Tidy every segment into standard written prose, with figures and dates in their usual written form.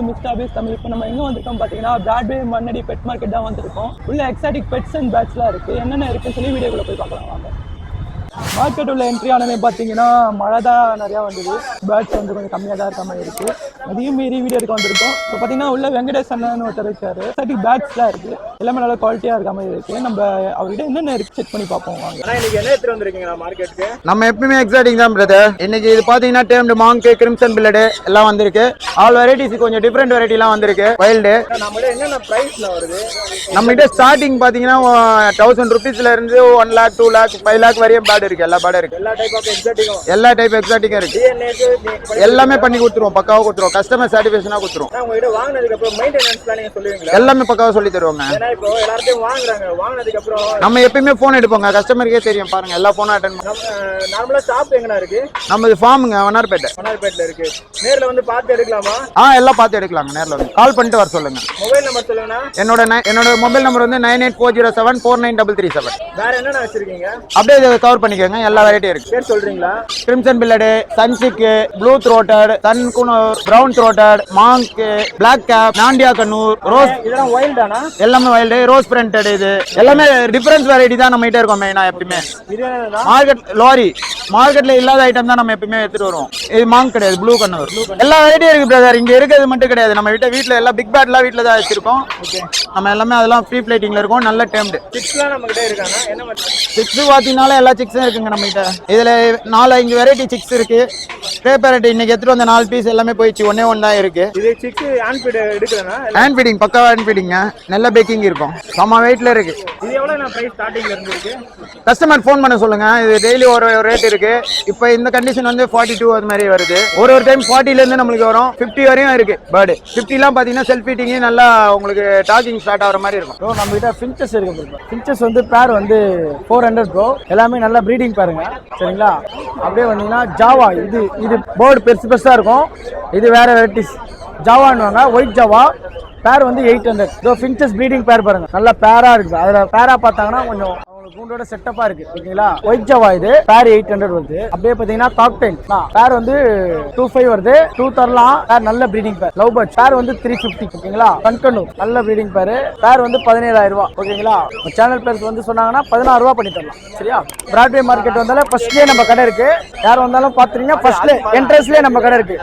To mister Hafiz Tamil. இப்போ நம்ம எங்கே வந்திருக்கோம் பார்த்தீங்கன்னா பிராட்வே மண்ணடி பெட் மார்க்கெட் தான் வந்திருக்கோம். உள்ள எக்ஸாட்டிக் பெட்ஸ் அண்ட் பேட்ஸ்லாம் இருக்குது. என்னென்ன இருக்குன்னு சொல்லி வீடியோக்குள்ளே போய் பார்க்கலாம் வாங்க. மார்க்கெட் உள்ள என்ட்ரி ஆனவே பார்த்தீங்கன்னா மழை தான் நிறையா வந்தது. பேட்ஸ் வந்து கொஞ்சம் கம்மியாக தான் இருக்க மாதிரி இருக்குது. அதையும் மீறி வீடியோ எடுக்க வந்திருக்கோம். இப்போ பார்த்தீங்கன்னா உள்ள வெங்கடேஷ் அண்ணன் ஒருத்தர் இருக்காரு. எக்ஸாட்டிக் பேட்ஸ்லாம் இருக்குது. எல்லாமே நல்லா குவாலிட்டியாக இருக்க மாதிரி இருக்குது. நம்ம அவர்கிட்ட என்னென்ன இருக்குது செக் பண்ணி பார்ப்போம் வாங்க. இன்னைக்கு என்ன எடுத்து வந்திருக்கீங்க மார்க்கெட்டுக்கு? நம்ம எப்பவுமே எக்ஸாட்டிக் தான் பிரதர். இன்னைக்கு இது பார்த்தீங்கன்னா டேம்டு மாங்க் கிரிம்சன் பில்லடு எல்லாம் வந்திருக்கு. ஆல் வெரைட்டிஸ் கொஞ்சம் டிஃப்ரெண்ட் வெரைட்டிலாம் வந்திருக்கு. வைல்டு நம்மளே என்னென்ன ப்ரைஸ்ல வருது? நம்மகிட்ட ஸ்டார்டிங் பார்த்தீங்கன்னா 1000 rupeesல இருந்து 1 lakh 2 lakh 5 lakh வரையும் பேட் இருக்கு. எல்லா பேடும் இருக்கு. எல்லா டைப் ஆஃப் எக்ஸாட்டிக்கும் இருக்கு. எல்லாமே பண்ணி கொடுத்துருவோம். பக்காவா கொடுத்துருவோம். கஸ்டமர் சாட்டிஸ்ஃபேக்ஷனா கொடுத்துருவோம். உங்ககிட்ட வாங்குனதுக்கு அப்புறம் மெயின்டெனன்ஸ் பிளான் நீங்க சொல்லுவீங்களா? எல்லாமே பக்காவா சொல்லி தருவாங்க. ஏன்னா இப்போ எல்லாரும் வாங்குறாங்க. வாங்குனதுக்கு அப்புறம் நம்ம எப்பயுமே போன் எடுப்போங்க. கஸ்டமருக்கே தெரியும் பாருங்க. எல்லா போனும் அட்டெண்ட் பண்ணுவோம். நார்மலா ஷாப் எங்கனா இருக்கு? நம்ம ஃபார்முங்க வண்ணார்பேட்ல இருக்கு. நேர்ல வந்து பார்த்து எடுக்கலாமா? எல்லாம் பார்த்து எடுக்கலாங்க. நேர்ல வந்து கால் பண்ணிட்டு வர சொல்லுங்க. மொபைல் நம்பர் சொல்லுங்கண்ணா. என்னோட மொபைல் நம்பர் வந்து 9840749337. வேற என்னென்ன வச்சிருக்கீங்க? அப்படியே இதை கவர் பண்ணிக்கோங்க. எல்லா வெரைட்டியும் இருக்கு. பேர் சொல்றீங்களா? கிரிம்சன் பில்லடு, சன்சிக், ப்ளூ த்ரோட்டட், சன் குனூர், brown throated, monk, black cap, நாண்டியா கண்ணூர், ரோஸ். இதெல்லாம் வைல்டானா? எல்லாமே வைல்டு. Rose printed. இது எல்லாமே டிஃபரன்ஸ் வெரைட்டி தான் நம்ம கிட்ட இருக்கோம். மெயினா எப்பயுமே மார்க்கெட் லாரி மார்க்கெட்ல இல்லாத ஐட்டம் தான் நம்ம எப்பயுமே எடுத்துட்டு வருவோம். இது மாங்க் கிடையாது, ப்ளூ கண்ணூர். எல்லா வெரைட்டியும் இருக்கு பிரதர். இங்க இருக்கிறது மட்டும் கிடையாது. நம்ம வீட்டுல எல்லாம் பிக் பேட்லாம் வீட்டுல தான் வச்சிருக்கோம். நம்ம எல்லாமே அதெல்லாம் ஃப்ரீ பிளேட்டிங்ல இருக்கும். நல்ல டேம்டு சிக்ஸ்லாம் நம்ம கிட்ட இருக்காங்க. என்ன மாதிரி சிக்ஸ் பாத்தீங்கன்னால எல்லா சிக்ஸும் இருக்குங்க நம்ம கிட்ட. இதுல 4-5 வெரைட்டி சிக்ஸ் இருக்கு. பேப்பர் இன்னைக்கு எடுத்துட்டு வந்த 4 பீஸ் எல்லாமே போயிடுச்சு. ஒன்னே ஒன்று தான் இருக்கு. இது சிக்ஸ் ஹேண்ட் ஃபீட் எடுக்கிறேன்னா? ஹேண்ட் ஃபீடிங், பக்கா ஹேண்ட் ஃபீடிங்க. நல்ல பேக்கிங் இருக்கும். சம வெயிட்ல இருக்கு. இது எவ்வளவு நான் பிரைஸ் ஸ்டார்டிங்ல இருந்து இருக்கு? கஸ்டமர் ஃபோன் பண்ண சொல்லுங்க. இது டெய்லி ஒரு ரேட் இருக்கு. இப்போ இந்த கண்டிஷன் வந்து 42 அது மாதிரி வருது. ஒரு டைம் 40ல இருந்து நம்மளுக்கு வரும் 50 வரையும் இருக்கு. பேர்டு 50லாம் பாத்தீங்கன்னா செல்ஃப் ஃபீட்டிங் நல்லா உங்களுக்கு டாக்கிங் ஸ்டார்ட் ஆகிற மாதிரி இருக்கும். ப்ரோ நம்ம கிட்ட ஃபின்ச்சஸ் இருக்கு ப்ரோ. ஃபின்ச்சஸ் வந்து பேர் வந்து 400 ப்ரோ. எல்லாமே நல்லா ப்ரீடிங் பாருங்க. சரிங்களா? அப்படியே வந்தீங்கன்னா ஜாவா இது பேர்டு பெருசா இருக்கும். இது வேற வெரைட்டிஸ் ஜாவான்னுவாங்க. ஒயிட் ஜாவா பேர் வந்து 800. இதோ ஃபின்ச்சஸ் ப்ரீடிங் பேர் பாருங்க. நல்லா பேரா இருக்கு. அதுல பேரா பார்த்தாங்கன்னா கொஞ்சம் கூண்டோட செட்டப்பா இருக்கு. ஓகேங்களா? ஒயிட் ஜாவா இது பேர் 800 வருது. அப்படியே பாத்தீங்கன்னா காக்டெயில் பேர் வந்து 25 வருது. 2 தரலாம். பேர் நல்ல ப்ரீடிங் பேர். லவ் பேர்ட் பேர் வந்து 350. ஓகேங்களா? கண்கண்ணூர் நல்ல ப்ரீடிங் பேர். பேர் வந்து 17,000 ரூபாய். ஓகேங்களா? சேனல் பேருக்கு வந்து சொன்னாங்கன்னா 16 ரூபாய் பண்ணி தரலாம். சரியா? பிராட்வே மார்க்கெட் வந்தாலும் ஃபர்ஸ்ட்லயே நம்ம கடை இருக்கு. யார் வந்தாலும் பாத்துறீங்க ஃபர்ஸ்ட்ல என்ட்ரன்ஸ்லயே நம்ம கடை இருக்கு.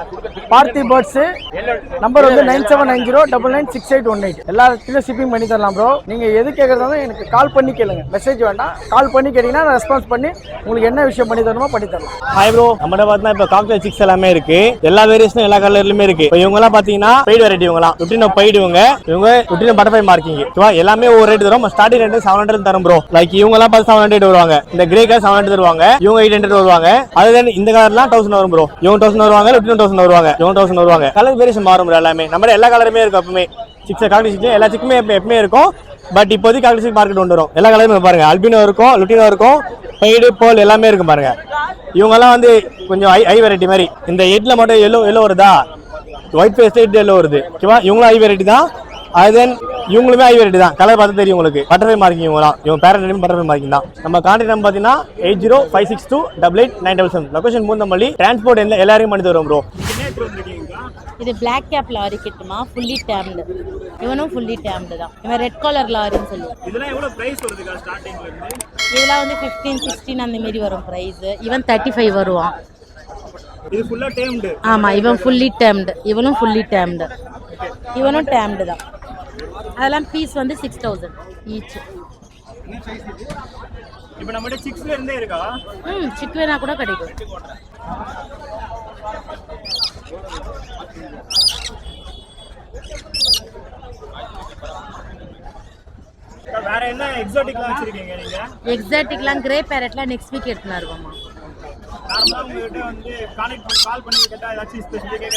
பார்த்தி பேர்ட்ஸ் நம்பர் வந்து 9790996818. எல்லா இடத்துலயும் ஷிப்பிங் பண்ணி தரலாம் ப்ரோ. நீங்க எது கேட்கறதாலும் எனக்கு கால் பண்ணி கேளுங்க. மெசேஜ் வேண்டாம். கால் பண்ணி கேட்டீங்கன்னா நான் ரெஸ்பான்ஸ் பண்ணி உங்களுக்கு என்ன விஷயம் பண்ணி தரணுமோ பண்ணி தரலாம். Hi bro. நம்மகிட்ட பார்த்தா இப்போ காக்டெயில் சிக்ஸ் எல்லாமே இருக்கு. எல்லா வேரியேஷனும் எல்லா கலர்லயுமே இருக்கு. இப்போ இவங்க எல்லாம் பாத்தீங்கன்னா பெய்டு வெரைட்டி. இவங்கலாம் லுட்டினோ பெய்டு. இவங்க லுட்டினோ பட்டர்ஃப்ளை மார்க்கிங். எல்லாமே ஒரு ரேட் தரும். ஸ்டார்டிங் ரேட் 700 தரும் ப்ரோ. லைக் இவங்க எல்லாம் பார்த்து 700 வருவாங்க. இந்த கிரே கலர் 700 வருவாங்க. இவங்க 800 வருவாங்க. அதே இந்த கலர்லாம் 1000 வரும் ப்ரோ. இவங்க 1000 வருவாங்க. லுட்டினோ 1000 வருவாங்க. இவங்க 1000 வருவாங்க. கலர் வேரியேஷன் மாறும் ப்ரோ. எல்லாமே நம்ம எல்லா கலருமே இருக்கும். எப்பவுமே சிக்ஸ் காக்டெயில் சிக்ஸ் எல்லா சிக்குமே எப்பவுமே இருக்கும். பட் இப்போதைக்கு காக்டெயில் மார்க்கெட் கொண்டு வரும். எல்லா கலருமே பாருங்க. அல்பினோ இருக்கும், லுட்டினோ இருக்கும், பெய்டு போல் எல்லாமே இருக்கும் பாருங்க. இவங்கெல்லாம் வந்து கொஞ்சம் ஐ வெரைட்டி மாதிரி. இந்த 8ல மட்டும் எல்லோ வருதா, ஒயிட் ஃபேஸ் 8 எல்லோ வருது. ஓகேவா? இவங்களும் ஐ வெரைட்டி தான். அதன் இவங்களுமே ஐ வெரைட்டி தான். கலர் பார்த்து தெரியும் உங்களுக்கு. பட்டர்ஃப்ளை மார்க்கிங் இவங்கலாம். இவங்க பேரண்ட் பட்டர்ஃப்ளை மார்க்கிங் தான். நம்ம கான்டாக்ட் நம்பர் பார்த்தீங்கன்னா 8056288977. லொகேஷன் மூந்தமல்லி. டிரான்ஸ்போர்ட் எல்லாரையும் பண்ணி தருவோம் ப்ரோ. இது பிளாக் கேப் லாரி கிட்டுமா, ஃபுல்லி டேம்டு. இவனும் ஃபுல்லி டேம்டு தான். இவன் ரெட் கலர் லாரின்னு சொல்லுவோம். இதெல்லாம் எவ்வளவு பிரைஸ் வருதுக்கா ஸ்டார்டிங்ல இருந்து? இதெல்லாம் வந்து 15, 16 அந்த மாதிரி வரும் பிரைஸ். இவன் 35 வருவான். இது ஃபுல்லா டேம்டு. ஆமா, இவன் ஃபுல்லி டேம்டு. இவனும் ஃபுல்லி டேம்டு. இவனும் டேம்டு தான். அதெல்லாம் பீஸ் வந்து 6000 ஈச். இப்போ நம்மட்ட சிக்ஸ்ல இருந்தே இருக்கா? சிக் வேணா கூட கிடைக்கும். வேற என்ன எக்ஸாட்டிக்லாம் வச்சிருக்கீங்க நீங்க? எக்ஸாட்டிக்லாம் கிரே பேரட்லாம் நெக்ஸ்ட் வீக் எடுத்துனா இருக்கோமா. நார்மலா உங்ககிட்ட வந்து கால் பண்ணி கேட்டா ஏதாச்சும் ஸ்பெசிஃபிக்கா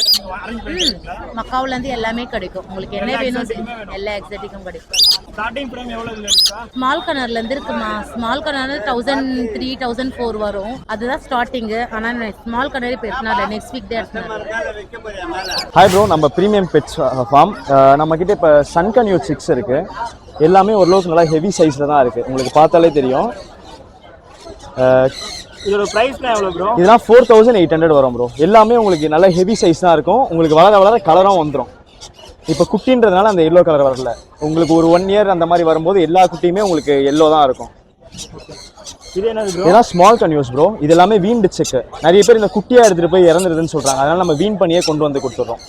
அரேஞ்ச் பண்ணுவீங்களா? மக்காவுல இருந்து எல்லாமே கிடைக்கும். உங்களுக்கு என்ன வேணும் எல்லா எக்ஸாட்டிக்கும் கிடைக்கும். ஸ்டார்டிங் பிரைஸ் எவ்வளவுல இருக்கா? ஸ்மால் கனர்ல இருந்து இருக்குமா. ஸ்மால் கனர் 1003, 1004 வரும். அதுதான் ஸ்டார்டிங். ஆனா ஸ்மால் கனரே பேசினா நெக்ஸ்ட் வீக் தான். Hi bro. நம்ம ப்ரீமியம் பெட்ஸ் ஃபார்ம். நம்ம கிட்ட இப்போ சன்கன்யூ சிக்ஸ் இருக்கு. எல்லாமே ஓரளவுக்கு நல்லா ஹெவி சைஸ்ல தான் இருக்கு. உங்களுக்கு பார்த்தாலே தெரியும். இதோட பிரைஸ்லாம் எவ்வளவு ப்ரோ? இதெல்லாம் 4800 வரும் ப்ரோ. எல்லாமே உங்களுக்கு நல்ல ஹெவி சைஸ் தான் இருக்கும். உங்களுக்கு வளர வளர கலரும் வந்துடும். இப்போ குட்டின்றதுனால அந்த எல்லோ கலர் வரல. உங்களுக்கு ஒரு 1 இயர் அந்த மாதிரி வரும்போது எல்லா குட்டியுமே உங்களுக்கு எல்லோ தான் இருக்கும். இது என்னது ப்ரோ? இதெல்லாம் ஸ்மால் கன்யூஸ் ப்ரோ. இது எல்லாமே வீண்டு செக். நிறைய பேர் இந்த குட்டியா எடுத்துட்டு போய் இறந்துருதுன்னு சொல்றாங்க. அதனால நம்ம வீண் பண்ணியே கொண்டு வந்து கொடுத்துறோம்.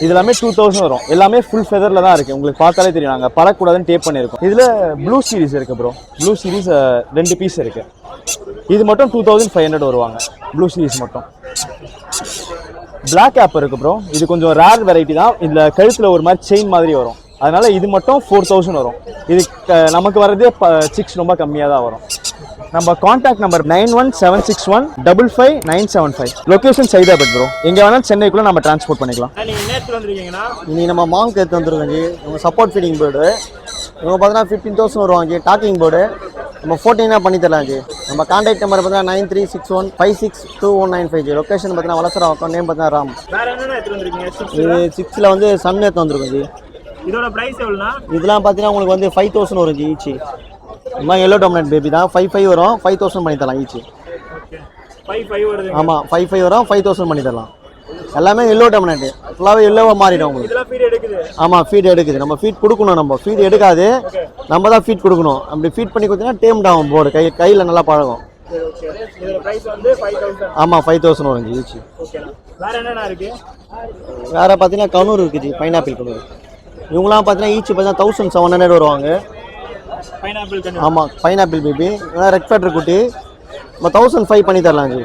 இது எல்லாமே 2000 வரும். எல்லாமே ஃபுல் ஃபெதர்ல தான் இருக்கு. உங்களுக்கு பார்த்தாலே தெரியும் நாங்க பறக்கூடாதுன்னு டேப் பண்ணியிருக்கோம். இதுல ப்ளூ சீரிஸ் இருக்கு ப்ரோ. ப்ளூ சீரிஸ் 2 பீஸ் இருக்கு. இது மட்டும் 2500 வருவாங்க. ப்ளூ சீரிஸ் மட்டும். பிளாக் ஆப் இருக்கு ப்ரோ. இது கொஞ்சம் ரேர் வெரைட்டி தான். இதுல கழுத்துல ஒரு மாதிரி செயின் மாதிரி வரும். அதனால இது மட்டும் 4000 வரும். இது நமக்கு வர்றதே சிக்ஸ் ரொம்ப கம்மியாக தான் வரும். நம்ம contact number 9176155975. Location Saidapet bro. எங்க வேணாலும் சென்னைக்குள்ள நம்ம டிரான்ஸ்போர்ட் பண்ணிக்கலாம். நீங்க நேத்து வந்திருக்கீங்கன்னா இன்னைக்கு நம்ம மாங்க் எடுத்து வந்துருக்கோம் ஜி. இவங்க சப்போர்ட் ஃபீடிங் பேர்டு. இவங்க பார்த்தீங்கன்னா 15000 வருவாங்க ஜி. டாக்கிங் பேர்டு நம்ம 14 பண்ணி தரலாம் ஜி. நம்ம கான்டாக்ட் நம்பர் பார்த்தீங்கன்னா 9361562195 ஜி. லொகேஷன் பார்த்தீங்கன்னா வளசரம். நேம் பார்த்தீங்கன்னா ராம். வேற என்னென்ன எடுத்து வந்திருக்கீங்க? இது 6ல வந்து சன் எடுத்து வந்துருக்கோம் ஜி. இதோட பிரைஸ் எவ்வளோனா? இதெல்லாம் பார்த்தீங்கன்னா உங்களுக்கு வந்து 5000 வரும் ஜி ஈச்சி. நம்ம எல்லோ டாமினன்ட் பேபி தான். 55 வரும். 5000 பண்ணி தரலாம் ஈச்சி. 5 வருது. ஆமாம் 55 வரும். 5000 பண்ணி தரலாம். எல்லாமே எல்லோ டாமினன்ட். ஃபுல்லாகவே எல்லோவாக மாறிடும் உங்களுக்கு. இதெல்லாம் ஃபீட் எடுக்குது. ஆமாம் ஃபீட் எடுக்குது. நம்ம ஃபீட் கொடுக்கணும். நம்ம ஃபீட் எடுக்காது. நம்ம தான் ஃபீட் கொடுக்கணும். அப்படி ஃபீட் பண்ணி கொடுத்தீங்கன்னா டேம் டவுன் போர்டு கையில் நல்லா பழகும். இதோட பிரைஸ் வந்து 5000. ஆமாம் 5000 வரும் ஜி ஈச்சி. ஓகேண்ணா. வேற என்னென்ன இருக்கு? வேறு பார்த்தீங்கன்னா கனூர் இருக்குது ஜி. பைனாப்பிள் கனூர். இவங்களாம் பார்த்தீங்கன்னா ஈச்சி பார்த்தீங்கன்னா 1700 வருவாங்க. பைனாப்பிள் கண்ணு. ஆமாம் பைனாப்பிள் பேபி. ரெட் ஃபெட்டர் குட்டி நம்ம 1005 பண்ணி தரலாம் ஜி.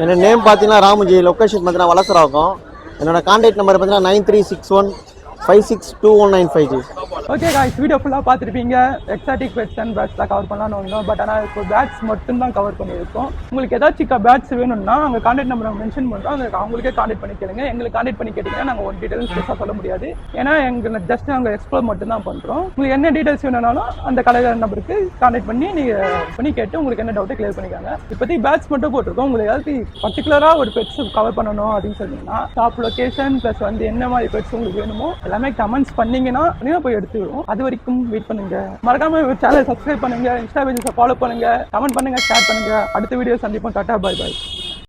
என்னோட நேம் பார்த்தீங்கன்னா ராமுஜி. லொக்கேஷன் பார்த்தீங்கன்னா வளசராகும். என்னோட கான்டாக்ட் நம்பர் பார்த்தீங்கன்னா 9361562195 ஜி. ஓகே காய்ஸ், வீடியோ ஃபுல்லாக பார்த்துருப்பீங்க. எக்ஸாட்டிக் பெட்ஸ் அண்ட் பேட்ஸ்லாம் கவர் பண்ணலாம்னு வந்தோம். பட் ஆனால் இப்போ பேட்ஸ் மட்டும் தான் கவர் பண்ணியிருக்கோம். உங்களுக்கு ஏதாச்சும் பேட்ஸ் வேணும்னா அங்கே கான்டாக்ட் நம்பர் மென்ஷன் பண்ணுறோம். அவங்களுக்கே கான்டாக்ட் பண்ணி கேளுங்க. எங்களுக்கு கான்டாக்ட் பண்ணி கேட்டிங்கன்னா நாங்கள் ஒரு டீட்டெயில்ஸ் ஸ்பெஷலாக சொல்ல முடியாது. ஏன்னா எங்களுக்கு ஜஸ்ட் நாங்கள் எக்ஸ்ப்ளோர் மட்டும் தான் பண்ணுறோம். உங்களுக்கு என்ன டீட்டெயில்ஸ் வேணும்னாலும் அந்த கடைக்கார நம்பருக்கு கான்டாக்ட் பண்ணி நீங்கள் கேட்டு உங்களுக்கு என்ன டவுட்டை கிளியர் பண்ணிக்காங்க. இப்போதைக்கு பேட்ஸ் மட்டும் போட்டிருக்கோம். உங்களுக்கு ஏதாவது பர்டிகுலராக ஒரு பெட்ஸ் கவர் பண்ணணும் அப்படின்னு சொன்னீங்கன்னா ஷாப் லொகேஷன் ப்ளஸ் வந்து என்ன மாதிரி பெட்ஸ் உங்களுக்கு வேணுமோ எல்லாமே கமெண்ட்ஸ் பண்ணீங்கன்னா போய் எடுத்துக்கிறோம். அது வரைக்கும் வெயிட் பண்ணுங்க. மறக்காம சேனலை சப்ஸ்கிரைப் பண்ணுங்க. இன்ஸ்டா பேஜை ஃபாலோ பண்ணுங்க. கமெண்ட் பண்ணுங்க. ஷேர் பண்ணுங்க. அடுத்த வீடியோ சந்திப்போம். Tata bye by.